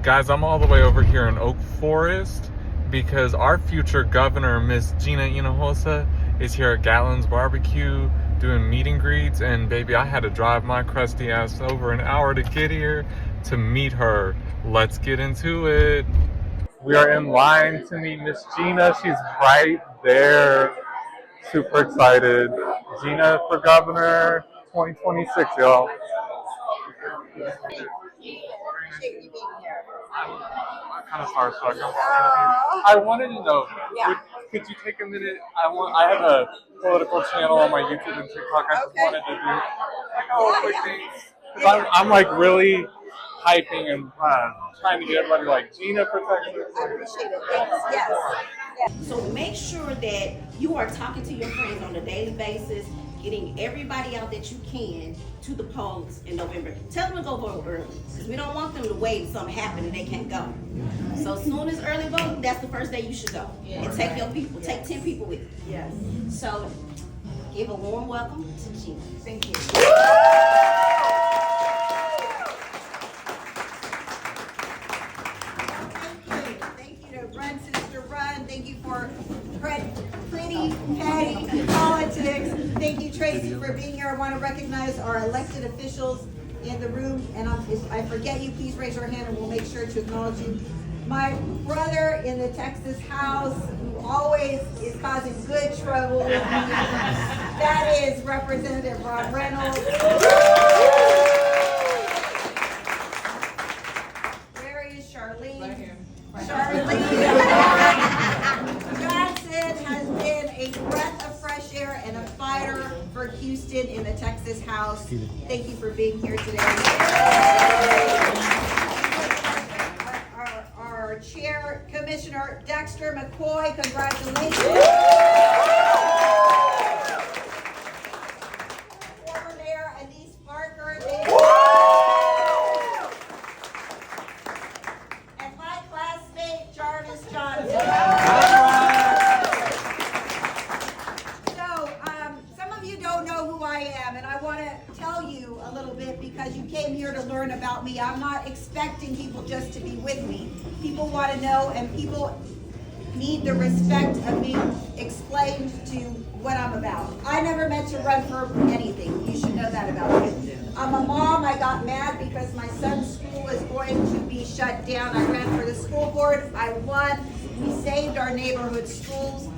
Guys, I'm all the way over here in Oak Forest because our future governor, Miss Gina Hinojosa, is here at Gatlin's Barbecue doing meet and greets. And baby, I had to drive my crusty ass over an hour to get here to meet her. Let's get into it. We are in line to meet Miss Gina. She's right there. Super excited. Gina for governor 2026, y'all. Appreciate you being here. I'm kind of starstruck. I wanted to know, could you take a minute? I have a political channel on my YouTube and TikTok. I just wanted to do a couple quick things. I'm like really hyping and trying to get everybody like Gina for Texas. I appreciate it. Thanks. Yes. So make sure that you are talking to your friends on a daily basis, getting everybody out that you can to the polls in November. Tell them to go vote early, because we don't want them to wait and something happen and they can't go. So as soon as early voting, that's the first day you should go. And take your people, take 10 people with you. Yes. So give a warm welcome to Gina. Thank you. Thank you to Run Sister Run. Thank you for pretty petty politics. Thank you, Tracy, for being here. I want to recognize our elected officials in the room. And if I forget you, please raise your hand and we'll make sure to acknowledge you. My brother in the Texas House, who always is causing good trouble with me, that is Representative Ron Reynolds. Where is Charlene? Right here. Charlene Johnson has been a breath of fresh air and a fighter for Houston in the Texas House. Thank you for being here today. Our chair, Commissioner Dexter McCoy, congratulations. Former Mayor Elise Parker, and my classmate Jarvis Johnson. So, some of you don't know who I am, and I want to tell you a little bit because you came here to learn about me. I'm not expecting people just to be with me. People want to know, and people need the respect of being explained to what I'm about. I never meant to run for anything. You should know that about me. I'm a mom. I got mad because my son's school was going to be shut down. I ran for the school board. I won. We saved our neighborhood schools.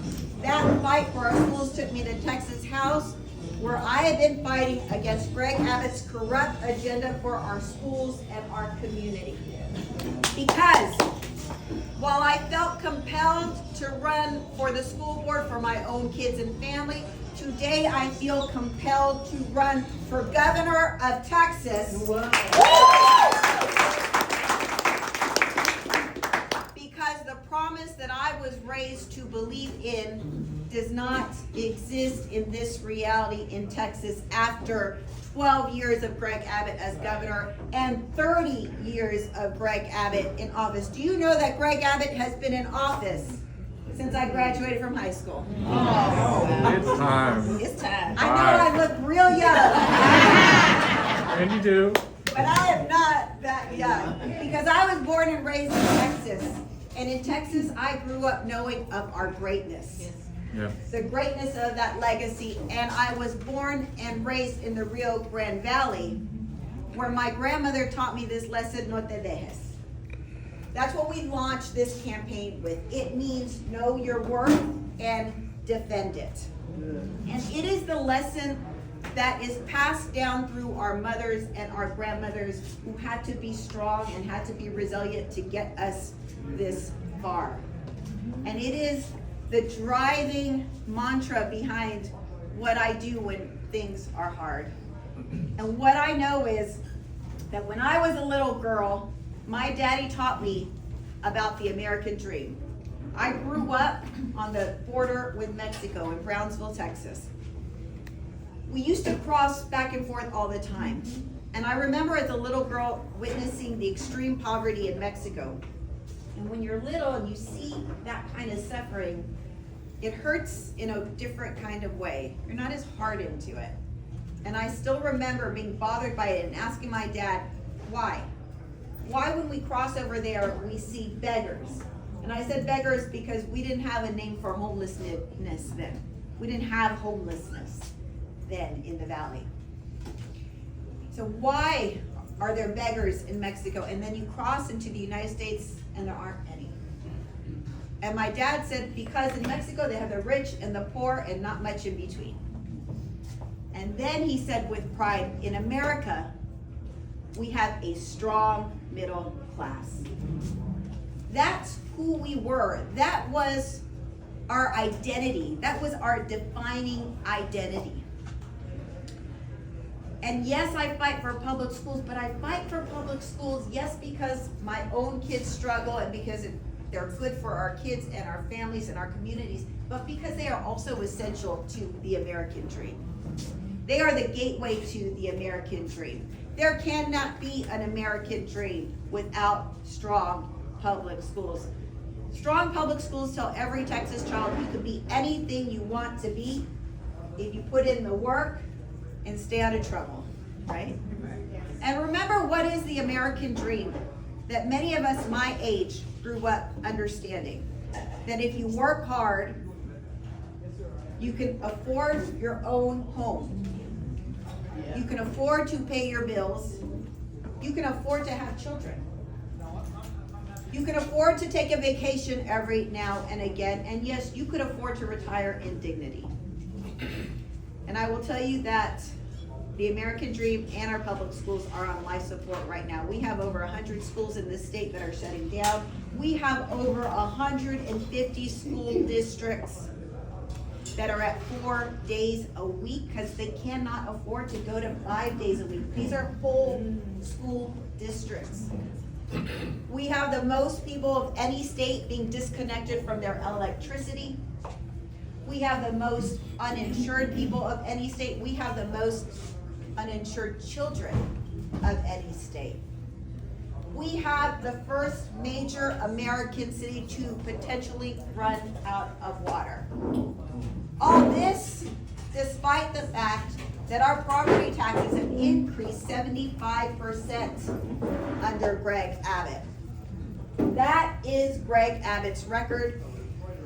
That fight for our schools took me to Texas House, where I have been fighting against Greg Abbott's corrupt agenda for our schools and our community. Because while I felt compelled to run for the school board for my own kids and family, today I feel compelled to run for governor of Texas. Because the promise that I was raised to believe in does not exist in this reality in Texas after 12 years of Greg Abbott as governor and 30 years of Greg Abbott in office. Do you know that Greg Abbott has been in office since I graduated from high school? It's time. It's time. I know I look real young. And you do. But I am not that young because I was born and raised in Texas. And in Texas, I grew up knowing of our greatness. Yes. Yeah. The greatness of that legacy. And I was born and raised in the Rio Grande Valley, where my grandmother taught me this lesson, no te dejes. That's what we launched this campaign with. It means know your worth and defend it. And it is the lesson that is passed down through our mothers and our grandmothers who had to be strong and had to be resilient to get us this far. And it is the driving mantra behind what I do when things are hard. And what I know is that when I was a little girl, my daddy taught me about the American dream. I grew up on the border with Mexico in Brownsville, Texas. We used to cross back and forth all the time. And I remember as a little girl witnessing the extreme poverty in Mexico. And when you're little and you see that kind of suffering, it hurts in a different kind of way. You're not as hardened to it. And I still remember being bothered by it and asking my dad, why? why when we cross over there, we see beggars? And I said beggars because we didn't have a name for homelessness then. We didn't have homelessness then in the valley. So why are there beggars in Mexico? And then you cross into the United States and there aren't any. And my dad said because in Mexico they have the rich and the poor and not much in between. And then he said with pride, in America, we have a strong middle class. That's who we were. That was our identity. That was our defining identity. And yes, I fight for public schools, but I fight for public schools, yes, because my own kids struggle and because they're good for our kids and our families and our communities, but because they are also essential to the American dream. They are the gateway to the American dream. There cannot be an American dream without strong public schools. Strong public schools tell every Texas child you can be anything you want to be if you put in the work and stay out of trouble, right? And remember, what is the American dream that many of us my age grew up understanding? That if you work hard, you can afford your own home. You can afford to pay your bills. You can afford to have children. You can afford to take a vacation every now and again. And yes, you could afford to retire in dignity. And I will tell you that the American dream and our public schools are on life support right now. We have over 100 schools in this state that are shutting down. We have over 150 school districts that are at 4 days a week because they cannot afford to go to 5 days a week. These are full school districts. We have the most people of any state being disconnected from their electricity. We have the most uninsured people of any state. We have the most uninsured children of any state. We have the first major American city to potentially run out of water. All this despite the fact that our property taxes have increased 75% under Greg Abbott. That is Greg Abbott's record.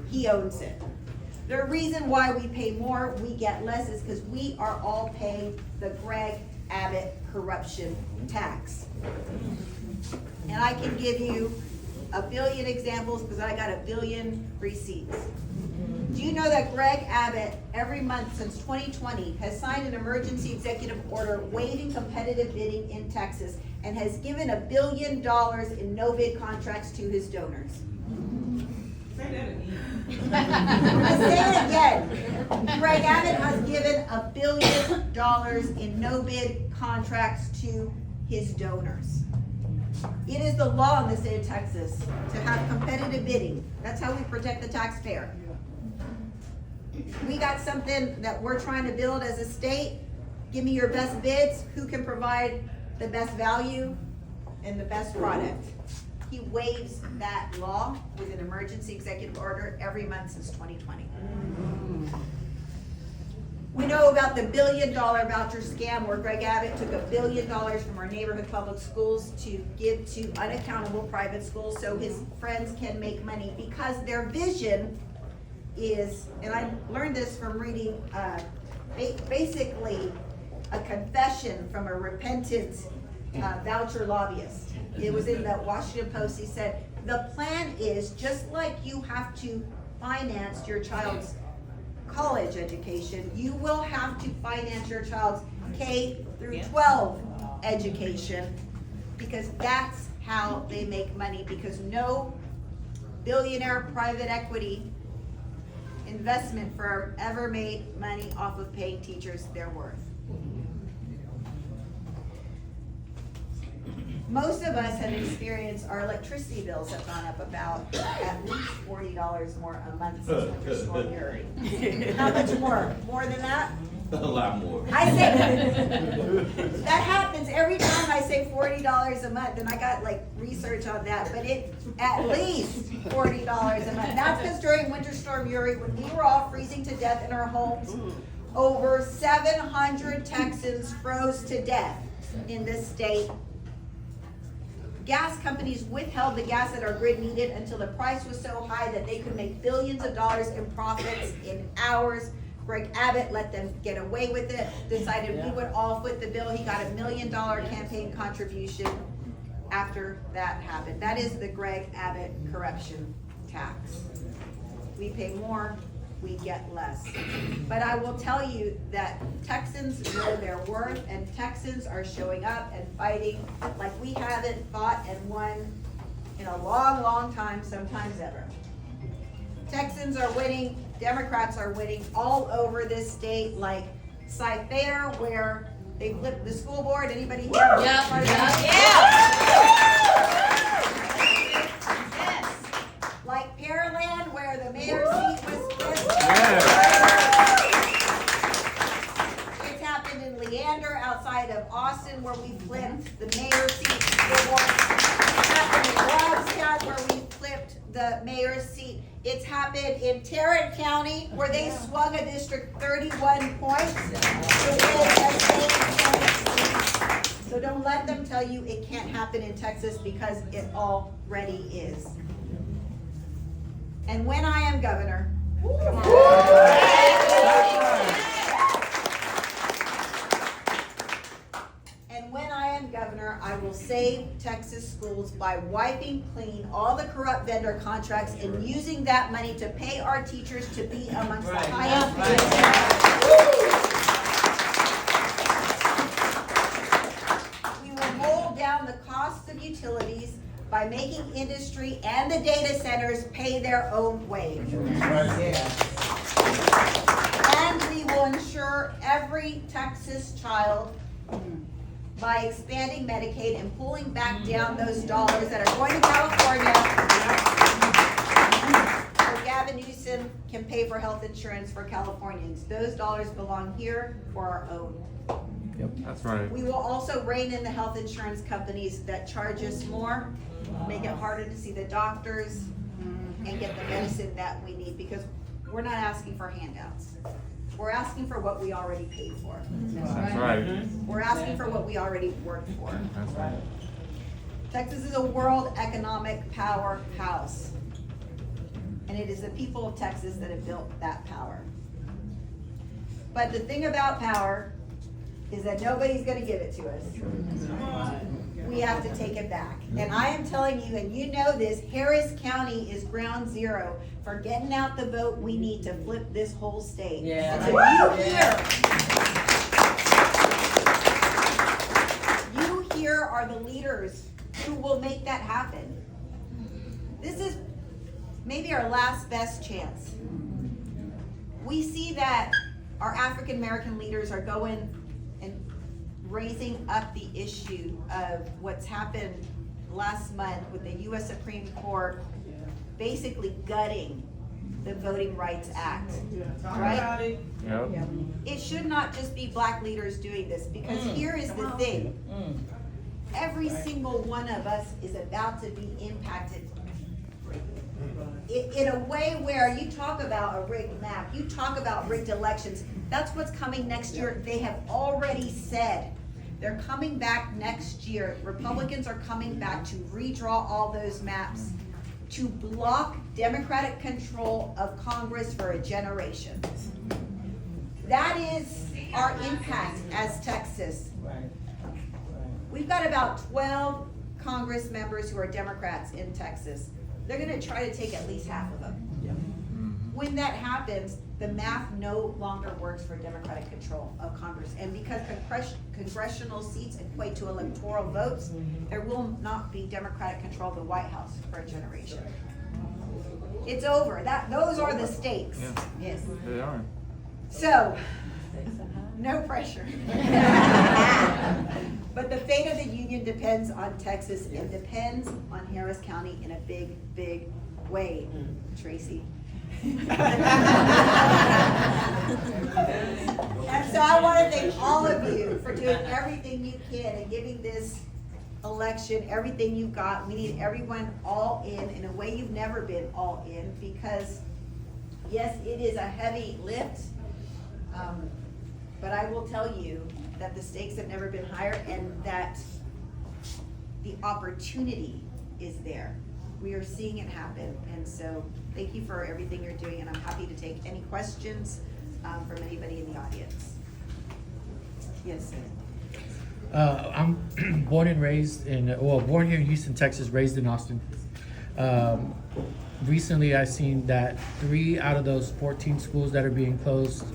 He owns it. The reason why we pay more, we get less, is because we are all paying the Greg Abbott corruption tax. And I can give you a billion examples because I got a billion receipts. Do you know that Greg Abbott, every month since 2020, has signed an emergency executive order waiving competitive bidding in Texas and has given $1 billion in no-bid contracts to his donors? Say that again. I say it again. Greg Abbott has given $1 billion in no-bid contracts to his donors. It is the law in the state of Texas to have competitive bidding. That's how we protect the taxpayer. We got something that we're trying to build as a state. Give me your best bids. Who can provide the best value and the best product? He waives that law with an emergency executive order every month since 2020. We know about the $1 billion voucher scam where Greg Abbott took $1 billion from our neighborhood public schools to give to unaccountable private schools so his friends can make money, because their vision is, and I learned this from reading basically a confession from a repentant voucher lobbyist. It was in the Washington Post. He said, the plan is just like you have to finance your child's college education, you will have to finance your child's K through 12 education, because that's how they make money, because no billionaire private equity investment firm ever made money off of paying teachers their worth. Most of us have experienced our electricity bills have gone up about at least $40 more a month since Winter Storm Uri. How much more? More than that? A lot more. I say that happens every time I say $40 a month, and I got like research on that, but it's at least $40 a month. That's because during Winter Storm Uri, when we were all freezing to death in our homes, over 700 Texans froze to death in this state. gas companies withheld the gas that our grid needed until the price was so high that they could make billions of dollars in profits in hours. Greg Abbott let them get away with it, decided we would all foot the bill. He got $1 million campaign contribution after that happened. That is the Greg Abbott corruption tax. We pay more, we get less. But I will tell you that Texans know their worth, and Texans are showing up and fighting like we haven't fought and won in a long, long time, sometimes ever. Texans are winning, Democrats are winning all over this state, like Cy-Fair, where they flipped the school board. Anybody here? Yes. Like Pearland, where the mayor's seat was flipped. It's happened in Leander, outside of Austin, where we flipped the mayor's seat. It's happened in Robstown, where we flipped the mayor's seat. It's happened in Tarrant County, where they swung a district 31 points to win a state Senate seat. So don't let them tell you it can't happen in Texas, because it already is. And when I am governor, I will save Texas schools by wiping clean all the corrupt vendor contracts and using that money to pay our teachers to be amongst the highest paid. We will hold down the costs of utilities by making industry and the data centers pay their own wage. And we will ensure every Texas child by expanding Medicaid and pulling back down those dollars that are going to California so Gavin Newsom can pay for health insurance for Californians. Those dollars belong here for our own. Yep, that's right. We will also rein in the health insurance companies that charge us more, make it harder to see the doctors, and get the medicine that we need, because we're not asking for handouts. We're asking for what we already paid for. That's right. We're asking for what we already worked for. That's right. Texas is a world economic powerhouse. And it is the people of Texas that have built that power. But the thing about power is that nobody's gonna give it to us. We have to take it back. And I am telling you, and you know this, Harris County is ground zero for getting out the vote we need to flip this whole state. Yeah. So you here are the leaders who will make that happen. This is maybe our last best chance. We see that our African American leaders are going and raising up the issue of what's happened last month with the U.S. Supreme Court basically gutting the Voting Rights Act, right? Yep. It should not just be black leaders doing this, because here is the thing. Every single one of us is about to be impacted in a way where you talk about a rigged map, you talk about rigged elections. That's what's coming next year. They have already said they're coming back next year. Republicans are coming back to redraw all those maps, to block Democratic control of Congress for a generation. That is our impact as Texas. We've got about 12 Congress members who are Democrats in Texas. They're gonna try to take at least half of them. When that happens, the math no longer works for Democratic control of Congress. And because congressional seats equate to electoral votes, there will not be Democratic control of the White House for a generation. It's over. Those are the stakes. Yes. Yes. They are. So, no pressure. But the fate of the union depends on Texas and depends on Harris County in a big, big way, Tracy. And so I want to thank all of you for doing everything you can and giving this election everything you've got. We need everyone all in a way you've never been all in, because yes, it is a heavy lift, but I will tell you that the stakes have never been higher, and that the opportunity is there. We are seeing it happen, and so thank you for everything you're doing, and I'm happy to take any questions from anybody in the audience. Yes, sir. I'm born and raised born here in Houston, Texas, raised in Austin. Recently, I've seen that 3 out of those 14 schools that are being closed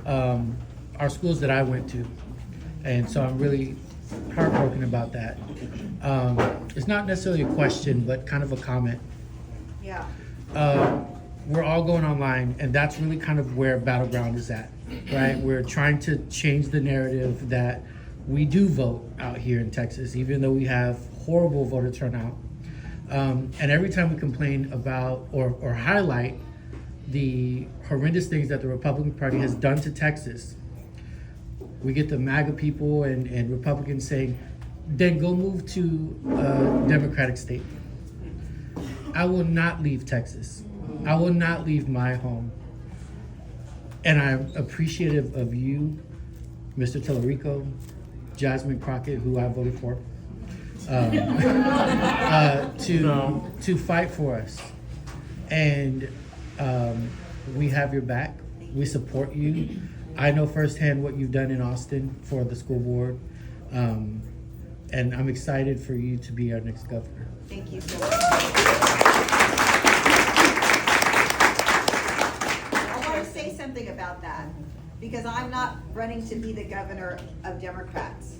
are schools that I went to. And so I'm really heartbroken about that. It's not necessarily a question, but kind of a comment. Yeah. We're all going online, and that's really kind of where Battleground is at, right? We're trying to change the narrative that we do vote out here in Texas, even though we have horrible voter turnout. And every time we complain about or highlight the horrendous things that the Republican Party has done to Texas, we get the MAGA people and Republicans saying, then go move to a Democratic state. I will not leave Texas. I will not leave my home. And I'm appreciative of you, Mr. Tellerico, Jasmine Crockett, who I voted for, to fight for us. And we have your back. We support you. I know firsthand what you've done in Austin for the school board. And I'm excited for you to be our next governor. Thank you so much. I want to say something about that, because I'm not running to be the governor of Democrats.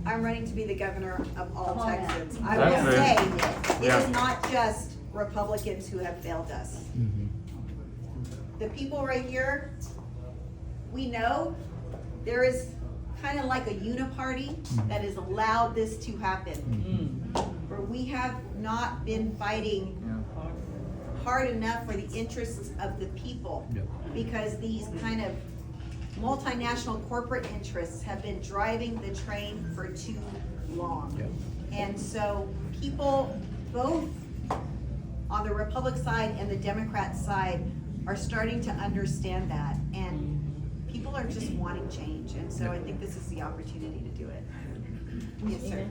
I'm running to be the governor of all Texans. I will That's say, it. it Yeah. is not just Republicans who have failed us. The people right here, we know there is kind of like a uniparty that has allowed this to happen. Where we have not been fighting hard enough for the interests of the people, because these kind of multinational corporate interests have been driving the train for too long. And so people, both on the Republic side and the Democrat side, are starting to understand that, and people are just wanting change, and so I think this is the opportunity to do it. Yes, sir.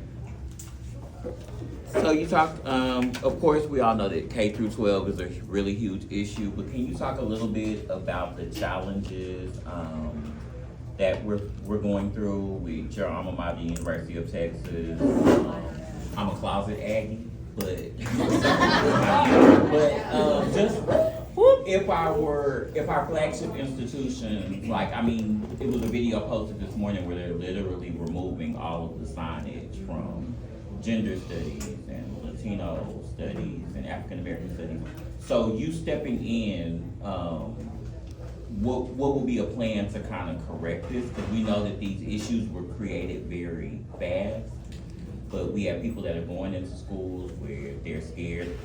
So you talked, of course, we all know that K through 12 is a really huge issue, but can you talk a little bit about the challenges that we're going through with your alma mater, University of Texas? I'm a closet Aggie, but just if our flagship institutions, like, I mean, it was a video posted this morning where they're literally removing all of the signage from gender studies and Latino studies and African American studies. So you stepping in, what will be a plan to kind of correct this? Because we know that these issues were created very fast, but we have people that are going into schools where they're scared,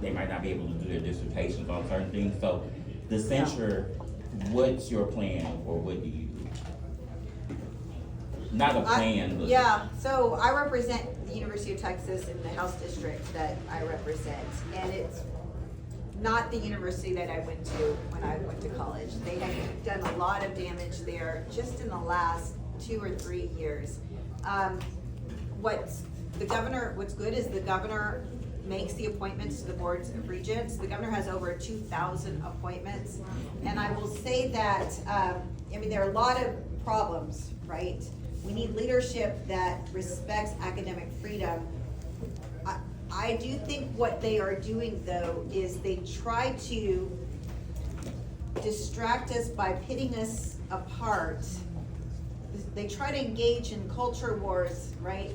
they might not be able to do their dissertations on certain things. So the censure, what's your plan, or what do you do? Not a plan, but. Yeah, so I represent the University of Texas in the House District that I represent, and it's not the university that I went to when I went to college. They have done a lot of damage there just in the last 2 or 3 years. What's good is the governor makes the appointments to the boards of regents. The governor has over 2,000 appointments. And I will say that, there are a lot of problems, right? We need leadership that respects academic freedom. I do think what they are doing, though, is they try to distract us by pitting us apart. They try to engage in culture wars, right?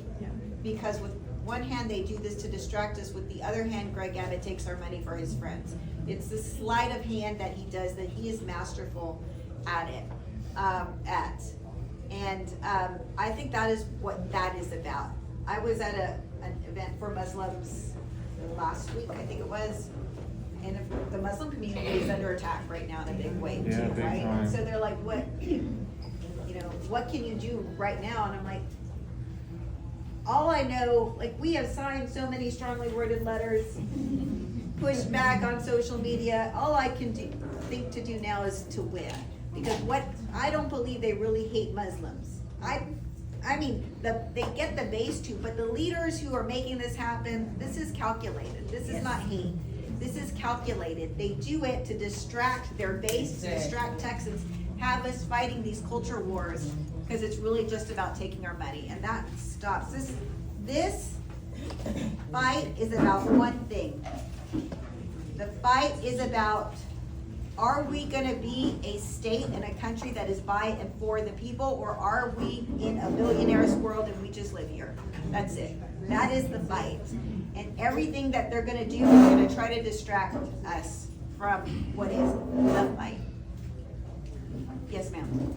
Because with one hand, they do this to distract us. With the other hand, Greg Abbott takes our money for his friends. It's the sleight of hand that he does that he is masterful at it, And I think that is what that is about. I was at an event for Muslims last week, I think it was, and the Muslim community is under attack right now in a big way too, big right? time. So they're like, what can you do right now? And I'm like, all I know, like, we have signed so many strongly worded letters, pushed back on social media. All I can think to do now is to win. Because I don't believe they really hate Muslims. I I mean, they get the base too, but the leaders who are making this happen, this is calculated. This is not hate. This is calculated. They do it to distract their base, to distract Texans, have us fighting these culture wars, because it's really just about taking our money, and that stops. This fight is about one thing. The fight is about, are we gonna be a state and a country that is by and for the people, or are we in a billionaire's world and we just live here? That's it. That is the fight. And everything that they're gonna do is gonna try to distract us from what is the fight. Yes, ma'am.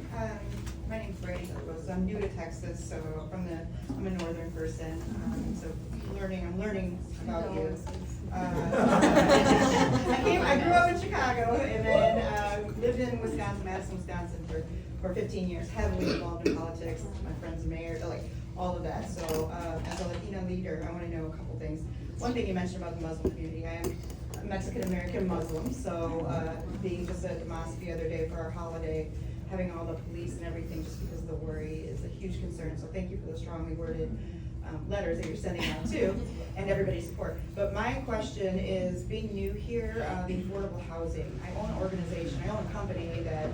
My name's Brady Hinojosa. I'm new to Texas, so I'm a northern person. So I'm learning about you. I grew up in Chicago and then lived in Wisconsin, Madison, Wisconsin for 15 years, heavily involved in politics. My friend's mayor, like all of that. So as a Latina leader, I want to know a couple things. One thing you mentioned about the Muslim community, I am a Mexican-American Muslim, so being just at the mosque the other day for our holiday, having all the police and everything just because of the worry is a huge concern. So thank you for the strongly worded letters that you're sending out too, and everybody's support. But my question is, being new here, the affordable housing. I own an organization, I own a company that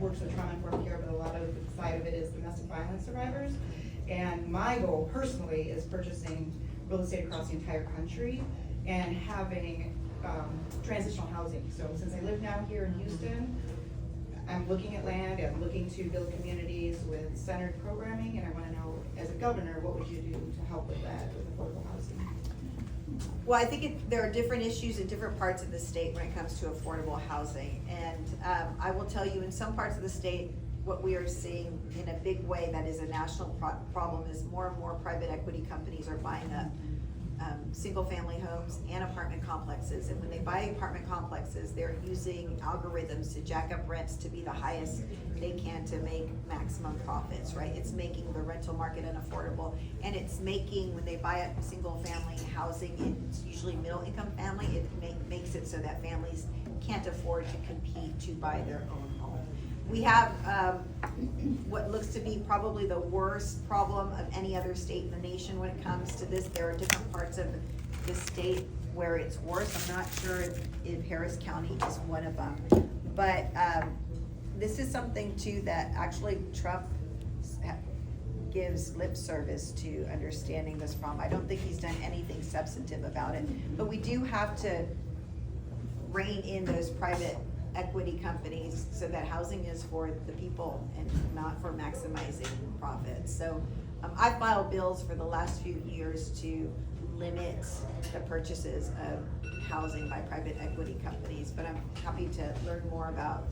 works with trauma-informed care, but a lot of the side of it is domestic violence survivors. And my goal personally is purchasing real estate across the entire country and having transitional housing. So since I live now here in Houston, I'm looking at land, I'm looking to build communities with centered programming, and I want to know, as a governor, what would you do to help with that, with affordable housing? Well, I think there are different issues in different parts of the state when it comes to affordable housing. And I will tell you, in some parts of the state, what we are seeing in a big way that is a national problem is more and more private equity companies are buying up single-family homes and apartment complexes. And when they buy apartment complexes, they're using algorithms to jack up rents to be the highest they can to make maximum profits, right? It's making the rental market unaffordable, and it's making, when they buy up single-family housing, it's usually middle-income family, it makes it so that families can't afford to compete to buy their own home. We have what looks to be probably the worst problem of any other state in the nation when it comes to this. There are different parts of the state where it's worse. I'm not sure if Harris County is one of them. But this is something too that actually Trump gives lip service to understanding this problem. I don't think he's done anything substantive about it. But we do have to rein in those private equity companies so that housing is for the people and not for maximizing profits. So I filed bills for the last few years to limit the purchases of housing by private equity companies, but I'm happy to learn more about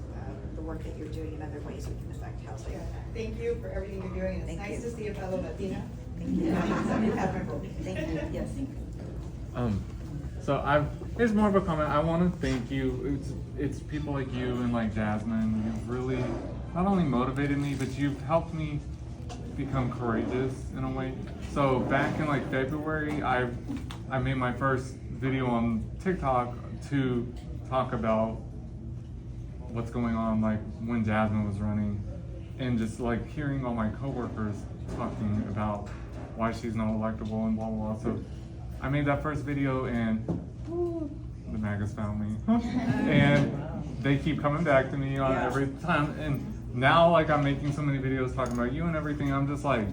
the work that you're doing in other ways we can affect housing. Yeah. Thank you for everything you're doing. It's nice to see a fellow Latina. Thank you. Thank you. Yes. So here's more of a comment. I want to thank you. It's people like you and like Jasmine. You've really not only motivated me, but you've helped me become courageous in a way. So back in like February, I made my first video on TikTok to talk about what's going on, like when Jasmine was running, and just like hearing all my coworkers talking about why she's not electable and blah blah blah. So I made that first video, and the MAGAs found me, and they keep coming back to me on every time. And now, like, I'm making so many videos talking about you and everything. I'm just like,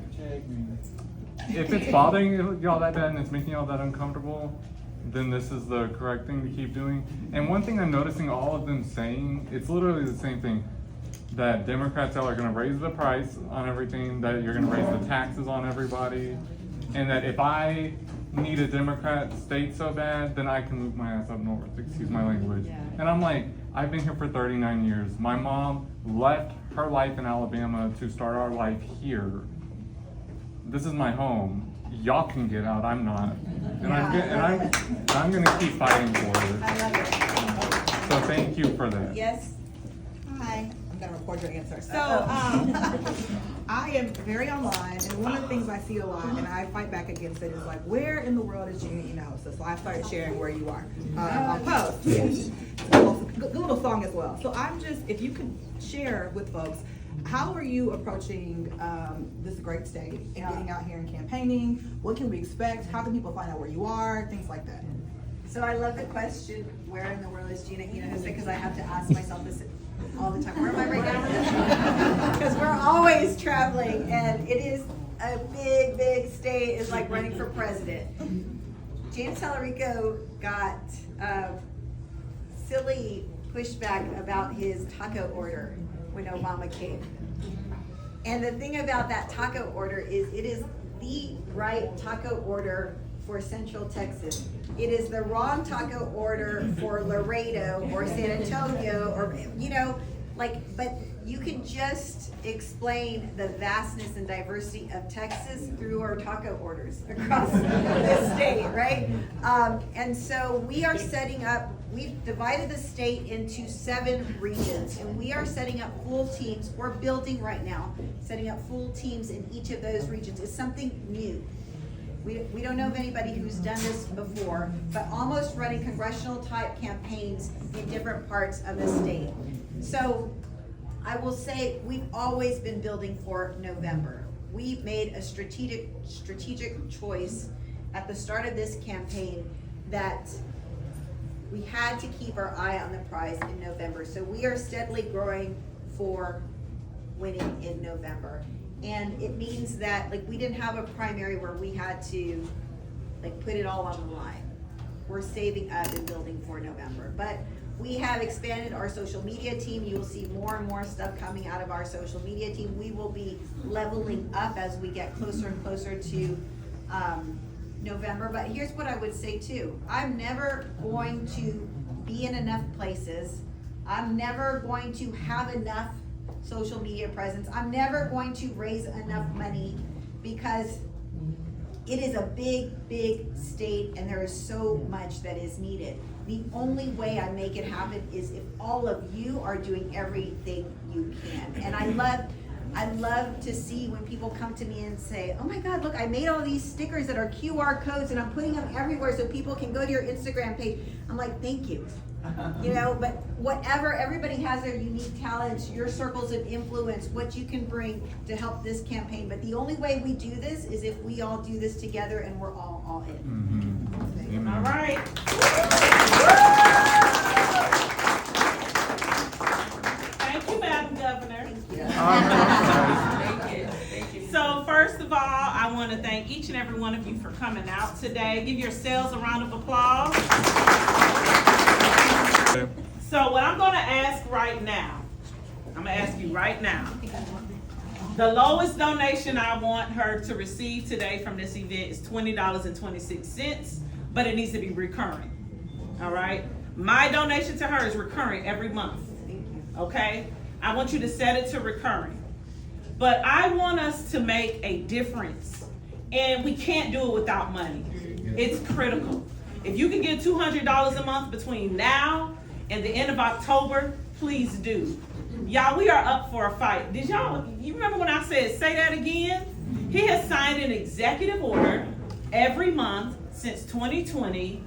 if it's bothering y'all that bad and it's making y'all that uncomfortable, then this is the correct thing to keep doing. And one thing I'm noticing all of them saying, it's literally the same thing, that Democrats are going to raise the price on everything, that you're going to raise the taxes on everybody, and that if I need a Democrat state so bad, then I can move my ass up north, excuse my language. Yeah. And I'm like, I've been here for 39 years. My mom left her life in Alabama to start our life here. This is my home. Y'all can get out, I'm not. And I'm gonna keep fighting for it. I love it. So thank you for that. Yes. Hi, I'm gonna record your answer. So, I am very online, and one of the things I see a lot, and I fight back against it, is like, where in the world is Gina Hinojosa? So I started sharing where you are on posts. Yes. Good little song as well. So I'm just, if you could share with folks, How are you approaching this great state and getting out here and campaigning? What can we expect? How can people find out where you are? Things like that. So I love the question, where in the world is Gina Hinojosa? Because I have to ask myself this all the time. Where am I right now? Because we're always traveling, and it is a big, big state. It's like running for president. James Tallarico got silly pushback about his taco order when Obama came. And the thing about that taco order is it is the right taco order for Central Texas. It is the wrong taco order for Laredo or San Antonio or, you know, like, but you can just explain the vastness and diversity of Texas through our taco orders across the state, right? And so we are setting up, we've divided the state into 7 regions, and we are setting up full teams. We're building right now, setting up full teams in each of those regions. It's something new. We don't know of anybody who's done this before, but almost running congressional type campaigns in different parts of the state. So I will say we've always been building for November. We made a strategic choice at the start of this campaign that we had to keep our eye on the prize in November. So we are steadily growing for winning in November. And it means that, like, we didn't have a primary where we had to, like, put it all on the line. We're saving up and building for November. But we have expanded our social media team. You will see more and more stuff coming out of our social media team. We will be leveling up as we get closer and closer to November. But here's what I would say too. I'm never going to be in enough places. I'm never going to have enough social media presence. I'm never going to raise enough money because it is a big, big state and there is so much that is needed. The only way I make it happen is if all of you are doing everything you can. And I love to see when people come to me and say, oh my God, look, I made all these stickers that are QR codes and I'm putting them everywhere so people can go to your Instagram page. I'm like, thank you. You know, but whatever, everybody has their unique talents, your circles of influence, what you can bring to help this campaign. But the only way we do this is if we all do this together and we're all in. Mm-hmm. All right. Thank you, Madam Governor. So first of all, I want to thank each and every one of you for coming out today. Give yourselves a round of applause. So what I'm going to ask right now, I'm going to ask you right now, the lowest donation I want her to receive today from this event is $20.26, but it needs to be recurring. All right? My donation to her is recurring every month. Okay? I want you to set it to recurring. But I want us to make a difference, and we can't do it without money. It's critical. If you can get $200 a month between now and the end of October, please do. Y'all, we are up for a fight. You remember when I said, say that again? He has signed an executive order every month since 2020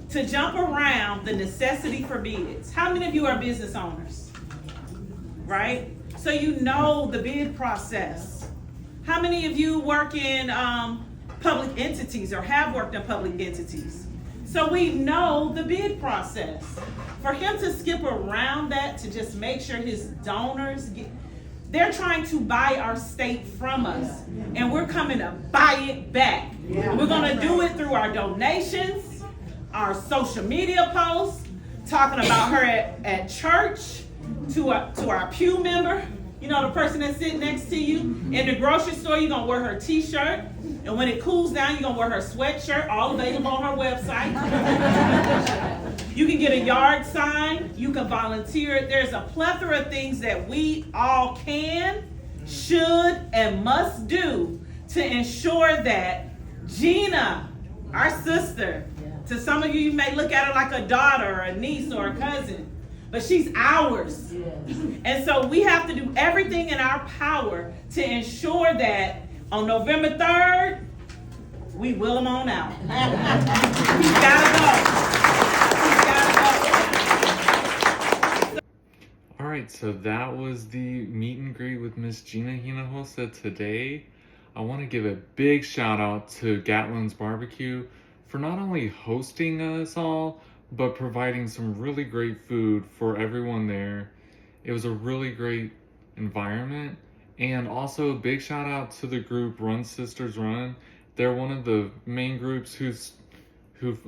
to jump around the necessity for bids. How many of you are business owners? Right? So you know the bid process. How many of you work in public entities or have worked in public entities? So we know the bid process. For him to skip around that to just make sure his donors they're trying to buy our state from us, and we're coming to buy it back. We're gonna do it through our donations, our social media posts, talking about her at church, to our pew member, you know, the person that's sitting next to you. In the grocery store, you're gonna wear her t-shirt. And when it cools down, you're gonna wear her sweatshirt, all available on her website. You can get a yard sign, you can volunteer. There's a plethora of things that we all can, should, and must do to ensure that Gina, our sister, to some of you may look at her like a daughter or a niece or a cousin, but she's ours. And so we have to do everything in our power to ensure that on November 3rd, we will him on out. He's gotta go. All right, so that was the meet and greet with Miss Gina Hinojosa today. I want to give a big shout out to Gatlin's Barbecue for not only hosting us all, but providing some really great food for everyone there. It was a really great environment. And also a big shout out to the group Run Sisters Run. They're one of the main groups who've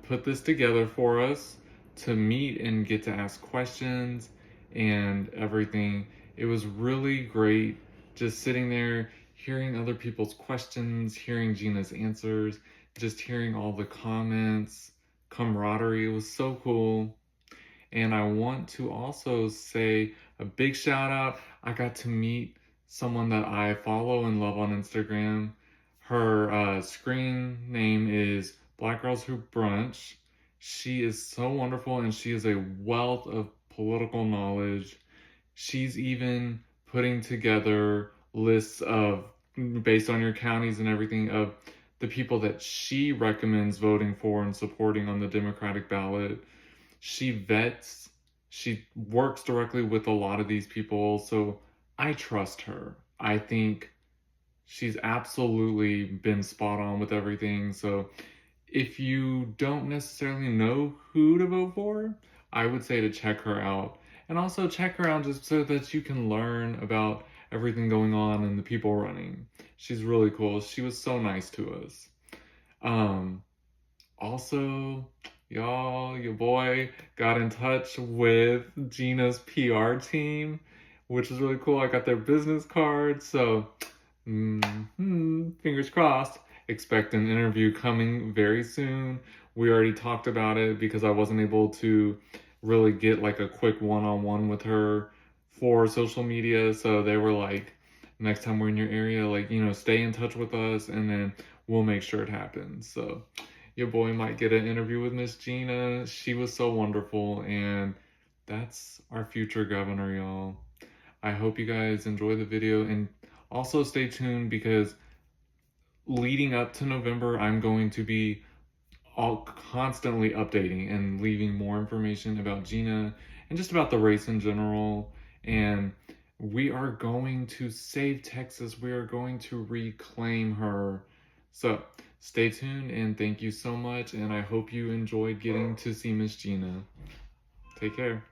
put this together for us to meet and get to ask questions and everything. It was really great just sitting there, hearing other people's questions, hearing Gina's answers, just hearing all the comments, camaraderie. It was so cool. And I want to also say a big shout out. I got to meet someone that I follow and love on Instagram. Her screen name is Black Girls Who Brunch. She is so wonderful and she is a wealth of political knowledge. She's even putting together lists of, based on your counties and everything, of the people that she recommends voting for and supporting on the Democratic ballot. She vets, she works directly with a lot of these people, so I trust her. I think she's absolutely been spot on with everything. So if you don't necessarily know who to vote for, I would say to check her out. And also check her out just so that you can learn about everything going on and the people running. She's really cool. She was so nice to us. Also, y'all, your boy got in touch with Gina's PR team, which is really cool. I got their business cards, so fingers crossed. Expect an interview coming very soon. We already talked about it because I wasn't able to really get like a quick one-on-one with her for social media, so they were like, next time we're in your area, like, stay in touch with us and then we'll make sure it happens. So your boy might get an interview with Miss Gina. She was so wonderful, and that's our future governor, y'all. I hope you guys enjoy the video, and also stay tuned because leading up to November, I'm going to be constantly updating and leaving more information about Gina and just about the race in general. And we are going to save Texas. We are going to reclaim her. So stay tuned and thank you so much. And I hope you enjoyed getting to see Miss Gina. Take care.